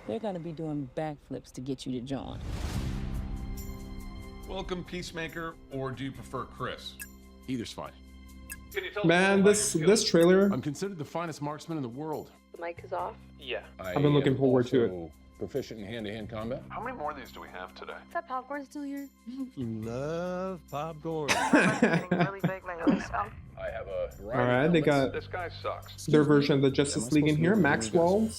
They're gonna be doing backflips to get you to join. Welcome, Peacemaker, or do you prefer Chris? Either's fine. Can you tell Man, this trailer, I'm considered the finest marksman in the world. The mic is off. Yeah. I've been looking forward to it. Proficient in hand-to-hand combat. How many more of these do we have today? Is that popcorn still here? Love popcorn. Really big lately, so. I have a Alright, they got This guy sucks. their version of the Justice League in here. Maxwell's.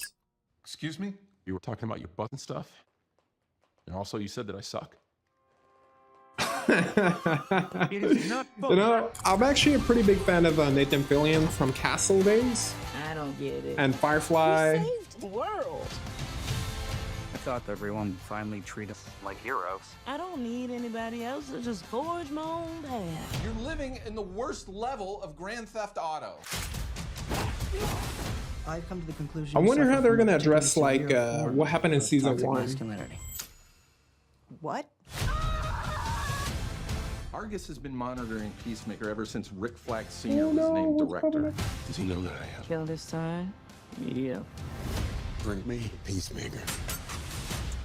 Excuse me? You were talking about your butt and stuff. And also you said that I suck. It is not You know, I'm actually a pretty big fan of Nathan Fillion from Castle days I don't get it. and Firefly. He saved the world. I thought everyone would finally treat us like heroes. I don't need anybody else to just forge my own path. You're living in the worst level of Grand Theft Auto. I've come to the conclusion. I you wonder suffer how they're from a gonna address particularly like severe form what happened in of season toxic 1. masculinity. What? Argus has been monitoring Peacemaker ever since Rick Flag Sr. Oh, was no, named what's director. happening? Does he know that I have? Kill this time. Mediocre. Bring me Peacemaker.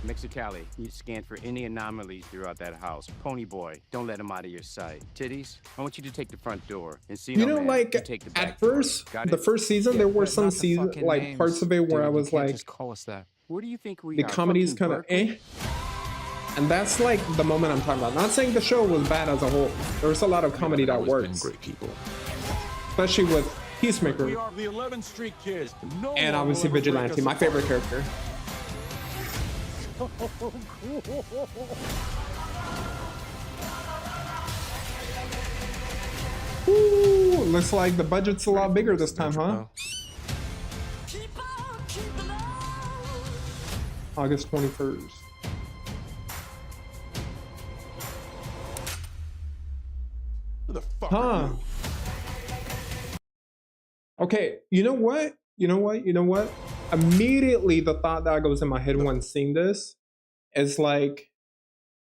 Mexicali, you scan for any anomalies throughout that house. Pony boy, don't let him out of your sight. Titties, I want you to take the front door. And see You know, like take the back at door. first, Got the it? first season, there were some season like parts of it where I was like, just call us that. Where do you think we the are? comedy's Fucking kind of Berkeley? and that's like the moment I'm talking about. Not saying the show was bad as a whole. There was a lot of comedy that Always been works, great people. especially with Peacemaker We are the 11th Street Kids. No and one obviously will ever break Vigilante, us my apart. favorite character. Ooh, looks like the budget's a lot bigger this time, huh? August 21st. Who the fuck Huh. are you? Okay, you know what? You know what? You know what? Immediately, the thought that goes in my head when seeing this is like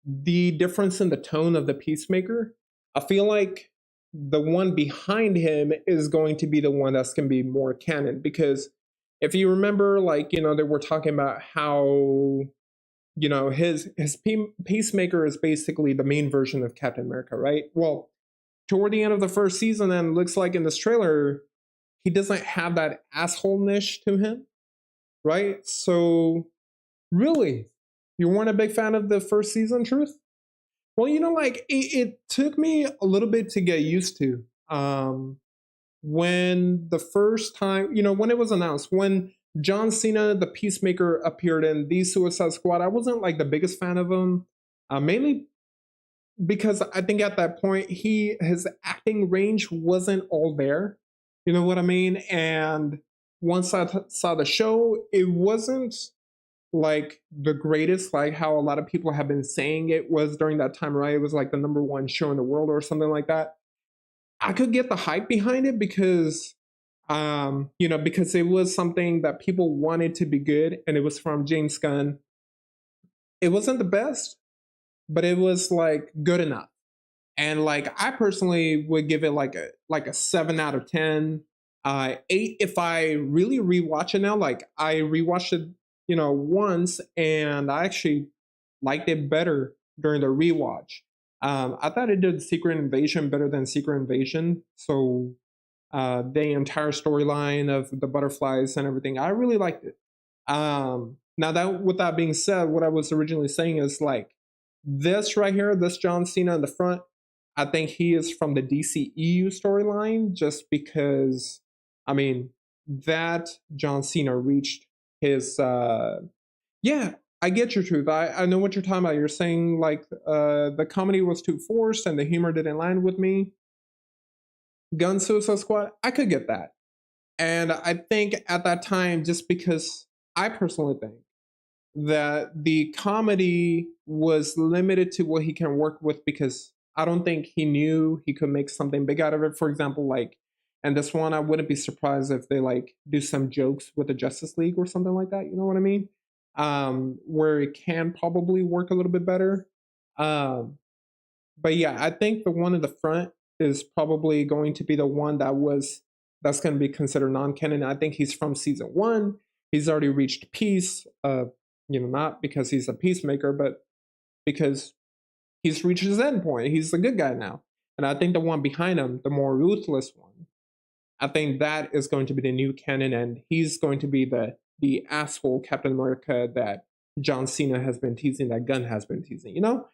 the difference in the tone of the Peacemaker. I feel like the one behind him is going to be the one that's going to be more canon because if you remember, like, you know, they were talking about how, you know, his Peacemaker is basically the main version of Captain America, right? Well, toward the end of the first season, and it looks like in this trailer, he doesn't have that assholeness to him, right? So, really, you weren't a big fan of the first season, Truth? Well, you know, like it took me a little bit to get used to. When the first time, you know, when it was announced, when John Cena, the Peacemaker, appeared in the Suicide Squad, I wasn't like the biggest fan of him, mainly because I think at that point his acting range wasn't all there. You know what I mean? And once I saw the show, it wasn't like the greatest, like how a lot of people have been saying it was during that time, right? It was like the #1 show in the world or something like that. I could get the hype behind it because, you know, because it was something that people wanted to be good, and it was from James Gunn. It wasn't the best, but it was like good enough. And like I personally would give it like a 7 out of 10, 8 if I really rewatch it now. Like I rewatched it, you know, once, and I actually liked it better during the rewatch. I thought it did Secret Invasion better than Secret Invasion. So the entire storyline of the butterflies and everything, I really liked it. Now that with that being said, what I was originally saying is like this right here, this John Cena in the front, I think he is from the DCEU storyline just because, I mean, that John Cena reached his, yeah, I get your truth. I know what you're talking about. You're saying like the comedy was too forced and the humor didn't land with me. Gun Suicide Squad, I could get that. And I think at that time, just because I personally think that the comedy was limited to what he can work with because I don't think he knew he could make something big out of it. For example, like, and this one, I wouldn't be surprised if they like do some jokes with the Justice League or something like that. You know what I mean? Where it can probably work a little bit better. But yeah, I think the one in the front is probably going to be the one that's going to be considered non-canon. I think he's from season 1. He's already reached peace. You know, not because he's a peacemaker, but because he's reached his end point. He's a good guy now. And I think the one behind him, the more ruthless one, I think that is going to be the new canon, and he's going to be the asshole Captain America that John Cena has been teasing, that Gunn has been teasing. You know,